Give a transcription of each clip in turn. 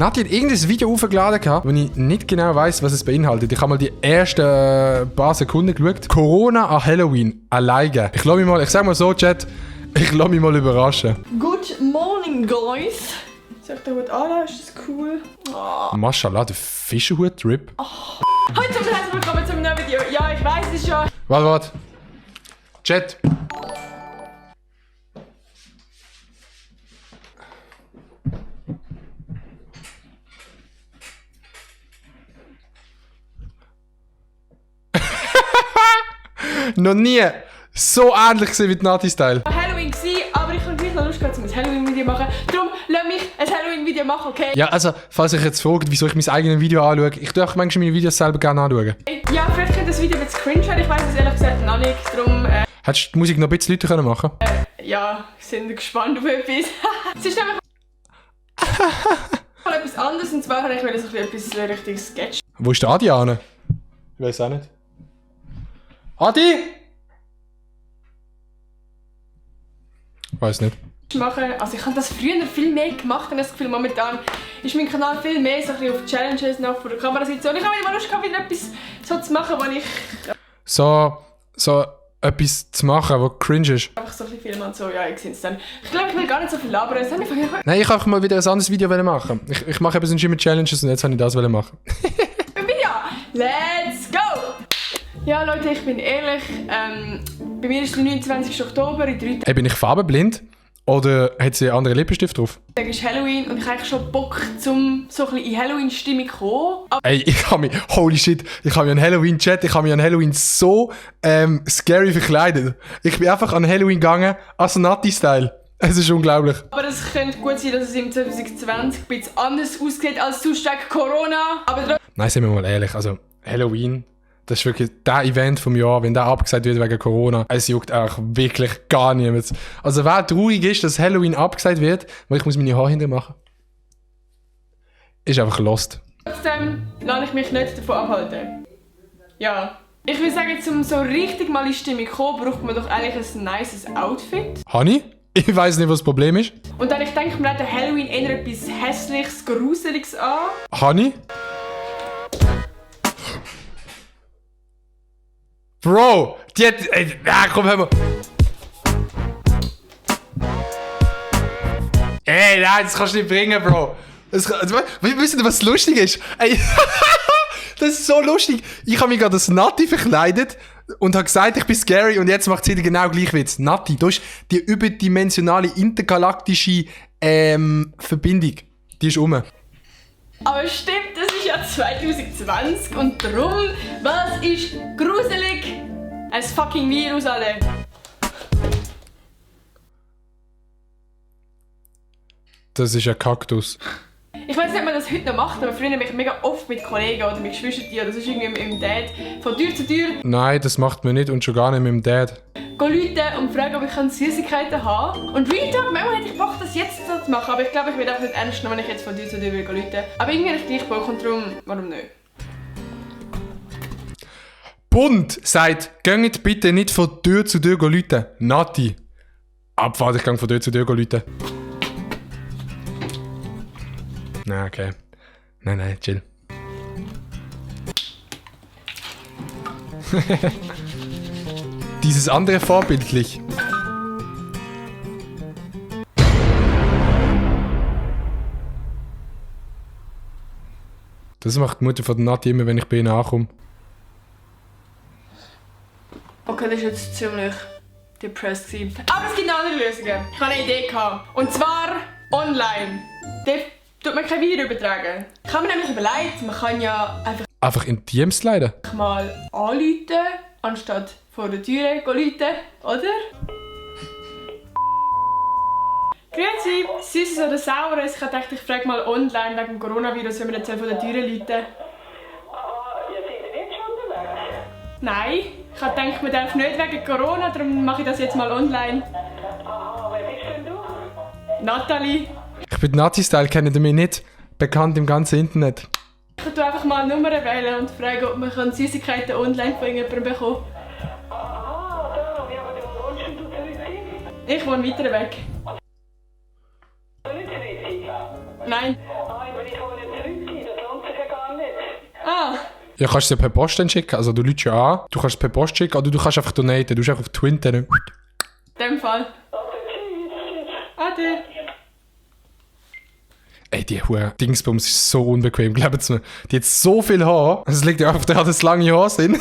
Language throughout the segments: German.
Nati hat irgendein Video hochgeladen, wo ich nicht genau weiss, was es beinhaltet. Ich habe mal die ersten paar Sekunden geschaut. Corona an Halloween. Alleine. Ich sag mal so, Chat, ich lasse mich mal überraschen. Good morning, guys. Soll ich den Hut an? Ist das cool? Oh. Maschallah, der Fischerhut-Rip. Oh. Heute und herzlich willkommen zu einem neuen Video. Ja, ich weiss es schon. Warte. Chat. Noch nie so ähnlich gesehen wie die Nati-Style. Halloween war, aber ich habe gleich noch Lust gehabt, um ein Halloween-Video machen. Darum lass mich ein Halloween-Video machen, okay? Ja, also, falls euch jetzt fragt, wieso ich mein eigenes Video anschaue, ich tue auch manchmal meine Videos selber gerne anschauen. Ja, vielleicht könnte das Video ein bisschen cringe werden, ich weiss es ehrlich gesagt noch nicht. Darum, Hättest du die Musik noch ein bisschen lauter machen können? Ja, sind gespannt auf etwas. Es ist einfach mal etwas anderes, und zwar habe ich so etwas richtig Sketch. Wo ist der Adi an? Ich weiß auch nicht. Adi! Weiß nicht. Machen. Also ich habe das früher viel mehr gemacht und das Gefühl, momentan ist mein Kanal viel mehr so ein bisschen auf Challenges noch vor der Kamera sitzen. Und ich habe immer Lust gehabt, wieder etwas so zu machen, wo ich... So etwas zu machen, was cringe ist. Einfach so viele Filme und so, ja, ich sehe es dann. Ich glaube, ich will gar nicht so viel labern. Das hat mich Nein, ich wollte mal wieder ein anderes Video machen. Ich mache eben sonst immer Challenges und jetzt wollte ich das machen. Ja, let's go! Ja, Leute, ich bin ehrlich, bei mir ist der 29. Oktober in 3 Tagen. Hey, bin ich farbenblind? Oder hat sie einen anderen Lippenstift drauf? Es ist Halloween und ich habe eigentlich schon Bock, um so ein bisschen in Halloween-Stimmung zu kommen. Ey, holy shit, ich habe mich an Halloween-Chat, ich habe mich an Halloween so scary verkleidet. Ich bin einfach an Halloween gegangen, als Nati-Style. Es ist unglaublich. Aber es könnte gut sein, dass es im 2020 ein bisschen anders aussieht als sonst wegen Corona. Aber nein, sind wir mal ehrlich, also Halloween, das ist wirklich der Event vom Jahr, wenn der abgesagt wird wegen Corona. Es juckt auch wirklich gar niemand. Also wer traurig ist, dass Halloween abgesagt wird, weil ich muss meine Haare hinter machen, ist einfach lost. Trotzdem lasse ich mich nicht davon abhalten. Ja. Ich würde sagen, um so richtig mal in die Stimmung zu kommen, braucht man doch eigentlich ein nices Outfit. Hani? Ich weiss nicht, was das Problem ist. Und dann, ich denke, man hat Halloween eher etwas Hässliches, Gruseliges an. Hani? Bro, die hat... komm, hör mal. Ey, nein, das kannst du nicht bringen, Bro. Wisst ihr, was lustig ist? Ey, das ist so lustig. Ich habe mich gerade als Nati verkleidet und habe gesagt, ich bin scary und jetzt macht sie genau gleich Witz. Nati, du hast die überdimensionale intergalaktische Verbindung. Die ist rum. Aber stimmt, das ist ja 2020 und darum, was ist gruselig? Ein fucking Virus, alle. Das ist ein Kaktus. Ich weiß nicht, ob man das heute noch macht, aber früher habe ich mega oft mit Kollegen oder mit Geschwistern oder sonst irgendwie im Dad von Tür zu Tür Nein, das macht man nicht und schon gar nicht mit dem Dad. Leute und fragen, ob ich Süßigkeiten haben kann. Und Real Talk, manchmal hätte ich Bock, das jetzt so zu machen, aber ich glaube, ich werde einfach nicht ernst nehmen, wenn ich jetzt von Tür zu Tür rufen. Aber irgendwie habe ich gleich Bock und darum, warum nicht? Bund sagt, geht bitte nicht von Tür zu Tür rufen. Nati. Abfahrt, ich gehe von Tür zu Tür rufen. Nein, okay. Nein, chill. Dieses andere vorbildlich. Das macht die Mutter von der Nati immer, wenn ich bei ihnen ankomme. Okay, das war jetzt ziemlich depressed. Aber es gibt noch andere Lösungen. Ich habe eine Idee gehabt. Und zwar online. Dort tut man kein Video übertragen. Ich habe mir nämlich überlegt, man kann ja Einfach in Teams leiden? mal anrufen, anstatt vor der Tür rufen, oder? Grüezi, Süßes oder Saures? Ich dachte, ich frage mal online wegen dem Coronavirus, wenn wir jetzt vor der Tür rufen. Ah, ihr seid nicht schon unterwegs? Nein, ich habe gedacht, man darf nicht wegen Corona, darum mache ich das jetzt mal online. Aha, wer bist denn du? Nathalie. Ich bin Nazi-Style, kennt ihr mich nicht? Bekannt im ganzen Internet. Ich tue einfach mal Nummern wählen und frage, ob man Süßigkeiten online von irgendjemandem bekommen kann. Aha, da, wie aber wo wohnst denn du zurück? Ich wohne weiter weg. Nicht Zürich? Nein. Ah, ich wohne Ja, kannst du es ja per Post dann schicken. Also du lädst ja an, du kannst es per Post schicken oder du kannst einfach donaten. Du hast einfach auf Twitter. In dem Fall. Ade. Ey, die Hure Dingsbums ist so unbequem, glaubt mir. Die hat so viel Haar. Es liegt ja einfach daran, dass es lange Haare sind.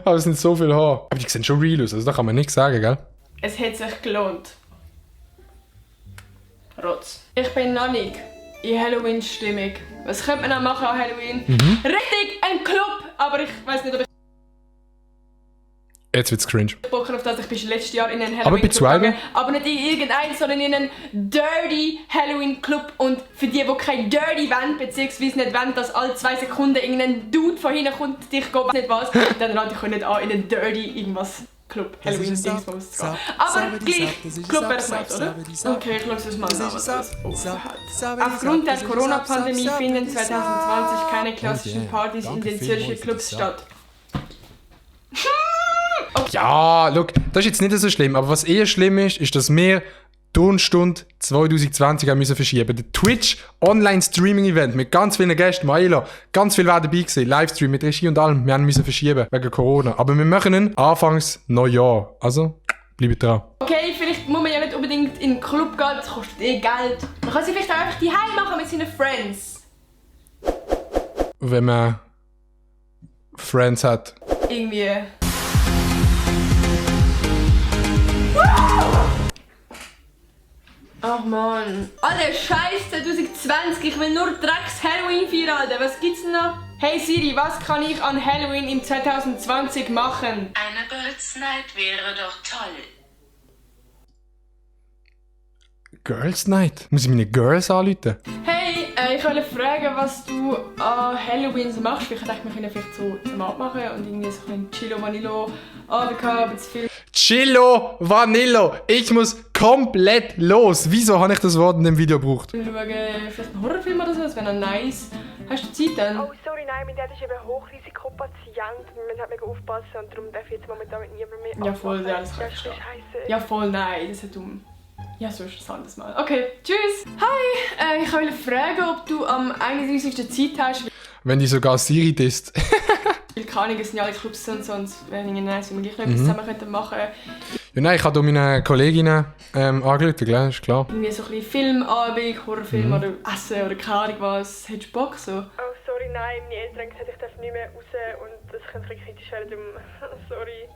Aber es sind so viele Haare. Aber die sehen schon real aus, also da kann man nichts sagen, gell? Es hat sich gelohnt. Rotz. Ich bin noch nicht in Halloween-Stimmung. Was könnte man noch machen an Halloween? Richtig, ein Club! Aber ich weiß nicht, ob ich Jetzt wird's cringe. Bock auf das. Ich bin letztes Jahr in einen Aber bei Halloween-Club zwei? gegangen. Aber nicht in irgendeinen, sondern in einen dirty Halloween-Club. Und für die keine dirty wollen, beziehungsweise nicht wollen, dass alle 2 Sekunden irgendein Dude von hinten kommt, dich geht, nicht was, dann rate ich euch nicht an, in einen dirty irgendwas Club Halloween-Dingsbums zu gehen. Aber gleich, Club wäre es nicht, oder? Okay, ich schaue es mal an, was das Aufgrund der Corona-Pandemie finden 2020 keine klassischen Partys in den Zürcher Clubs statt. Ja, look, das ist jetzt nicht so schlimm. Aber was eher schlimm ist, ist, dass wir Turnstunde 2020 haben müssen verschieben. Der Twitch Online-Streaming-Event mit ganz vielen Gästen, Maela, ganz viel war dabei gewesen, Livestream mit Regie und allem. Wir haben müssen verschieben wegen Corona. Aber wir machen ihn Anfangs Neujahr. Also, bleibt dran. Okay, vielleicht muss man ja nicht unbedingt in den Club gehen, das kostet eh Geld. Man kann sich vielleicht auch einfach daheim machen mit seinen Friends. Wenn man Friends hat. Irgendwie. Ach man. Alter, scheiß 2020, ich will nur Drecks Halloween feiern, Alter. Was gibt's denn noch? Hey Siri, was kann ich an Halloween im 2020 machen? Eine Girls Night wäre doch toll. Girls Night? Muss ich meine Girls anrufen? Hey, ich wollte fragen, was du an Halloween so machst. Ich dachte, wir können vielleicht so Tomat machen und irgendwie so ein Chilo Vanillo Abend haben, zu viel. Chillo Vanillo! Ich muss komplett los! Wieso habe ich das Wort in dem Video gebraucht? Schauen, vielleicht einen Horrorfilm oder so, das wäre noch nice. Hast du Zeit dann? Oh, sorry, nein, mein Dad ist eben Hochrisikopatient. Wir müssen halt mega aufpassen und darum darf ich jetzt momentan mit niemandem mehr Ja, voll, ja, das kann Ja, ich ist verstehen. scheiße. Ja, voll, nein, das ist ja dumm. Ja, so ist das anderes Mal. Okay, tschüss! Hi, ich wollte fragen, ob du am 31. Zeit hast. Wenn die sogar Siri disst. Weil keine Ahnung, es sind ja alle Clubs und sonst wäre es nice, wenn wir gleich noch etwas zusammen könnten machen. Ja, nein, ich habe hier meine Kolleginnen angerufen, gell? Ist klar. Irgendwie so ein bisschen Filmabend, Horrorfilm oder Essen oder keine Ahnung was. Hättest du Bock so? Oh, sorry, nein, meine Eltern haben gesagt, ich darf nicht mehr raus und das könnte ein bisschen kritisch werden. Darum, sorry.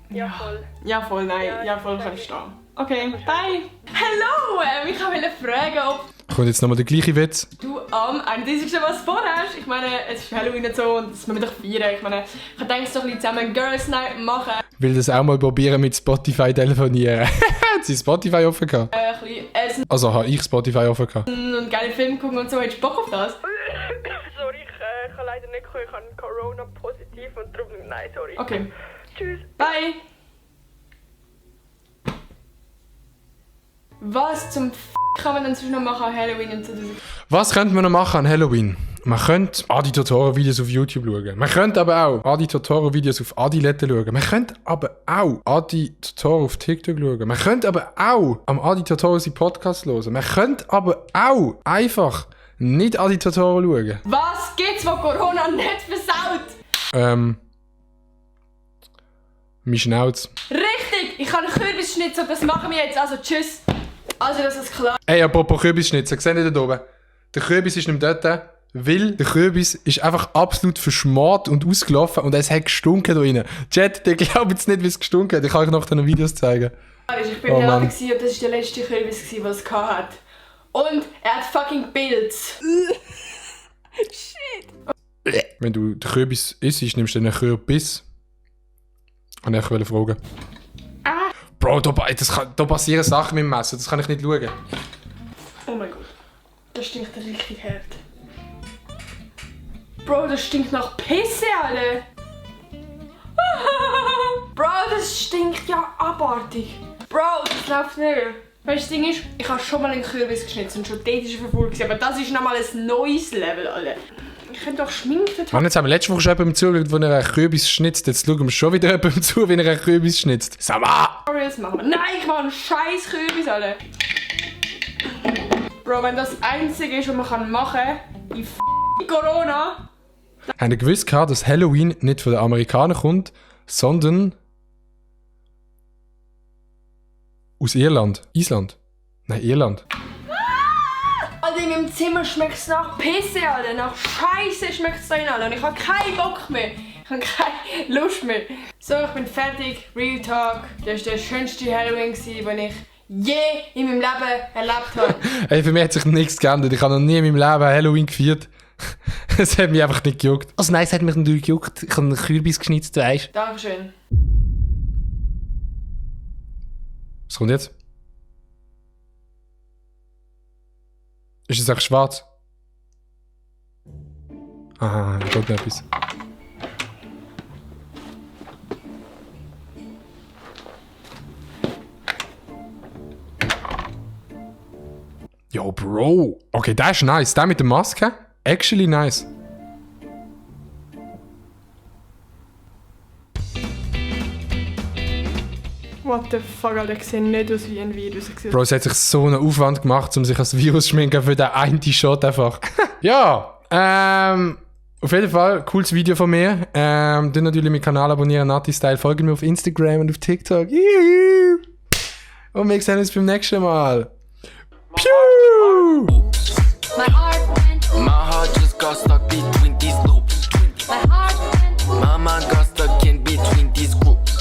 Ja, voll. Ja, voll, nein. Ja, Ja, voll, ich kann ich stehen. Okay, bye! Hallo! Ich wollte fragen, ob Kommt jetzt nochmal der gleiche Witz. du am 31. was vorhast. Ich meine, es ist Halloween und so und das müssen wir doch feiern. Ich meine, ich denke, es doch ein bisschen zusammen Girls Night machen. Will das auch mal probieren mit Spotify telefonieren. Hat sie Spotify offen gehabt? Ein bisschen essen Also habe ich Spotify offen gehabt. und geile Filme gucken und so. Hättest du Bock auf das? sorry, ich kann leider nicht kommen. Ich habe Corona positiv und darum, nein, sorry. Okay, Tschüss. bye! Was zum kann man dann sonst noch machen an Halloween und so? Was könnte man noch machen an Halloween? Man könnte Adi Totoro-Videos auf YouTube schauen. Man könnte aber auch Adi Totoro-Videos auf Adilette schauen. Man könnte aber auch Adi Totoro auf TikTok schauen. Man könnte aber auch am Adi Totoro seinen Podcast hören. Man könnte aber auch einfach nicht Adi Totoro schauen. Was gibt's, was Corona nicht versaut? Mein Schnauz. Richtig! Ich habe einen Kürbisschnitzel, das machen wir jetzt. Also tschüss. Also, das ist klar. Ey, apropos Kürbisschnitzel, seht ihr da oben? Der Kürbis ist nicht mehr dort, weil der Kürbis ist einfach absolut verschmort und ausgelaufen und es hat gestunken da rein. Chat, der glaubt jetzt nicht, wie es gestunken hat. Ich kann euch noch den Videos zeigen. Ich bin Oh, mir Mann. nicht sicher, ob das der letzte Kürbis war, was es hatte. Und er hat fucking Pilz. Wenn du den Kürbis isst, nimmst du den Kürbis. Und ich wollte fragen. Bro, da passieren Sachen mit dem Messer, das kann ich nicht schauen. Oh mein Gott. Das stinkt richtig hart. Bro, das stinkt nach Pisse, Alter. Bro, das stinkt ja abartig. Bro, das läuft nicht. Weißt du, das Ding ist, ich habe schon mal einen Kürbis geschnitzt und schon dort ist er verfolgt, aber das ist nochmal ein neues Level, Alter. Ich könnte doch schminken. Mann, jetzt haben wir letzte Woche schon jemandem zugeschaut, wo er einen Kürbis schnitzt. Jetzt schauen wir schon wieder jemandem zu, wie er einen Kürbis schnitzt. Sag mal! Tutorials machen wir. Nein, ich mache einen scheiß Kürbis, Alter. Bro, wenn das einzige ist, was man machen kann, in Corona, Haben ihr gewusst, dass Halloween nicht von den Amerikanern kommt, sondern aus Irland? Island? Nein, Irland. Alter, in meinem Zimmer schmeckt es nach Pisse, Alter. Nach Scheiße schmeckt es da drin, Alter. Und ich habe keinen Bock mehr. Ich habe keine Lust mehr. So, ich bin fertig. Real Talk. Das war der schönste Halloween, den ich je in meinem Leben erlebt habe. Hey, für mich hat sich nichts geändert. Ich habe noch nie in meinem Leben Halloween gefeiert. Es hat mich einfach nicht gejuckt. Also nein, es hat mich natürlich gejuckt. Ich habe einen Kürbis geschnitzt, weißt du. Dankeschön. Was kommt jetzt? Ist es echt schwarz? Ah, da kommt noch etwas. Yo, Bro. Okay, der ist nice. Der mit der Maske? Actually nice. What the fuck, Alter. Ich sehe nicht aus wie ein Virus. Bro, es hat sich so einen Aufwand gemacht, um sich als Virus zu schminken für den einen Shot einfach. Ja, auf jeden Fall, cooles Video von mir. Dann natürlich meinen Kanal abonnieren, Nati-Style. Folgt mir auf Instagram und auf TikTok. Und wir sehen uns beim nächsten Mal. Pew! My heart just got stuck between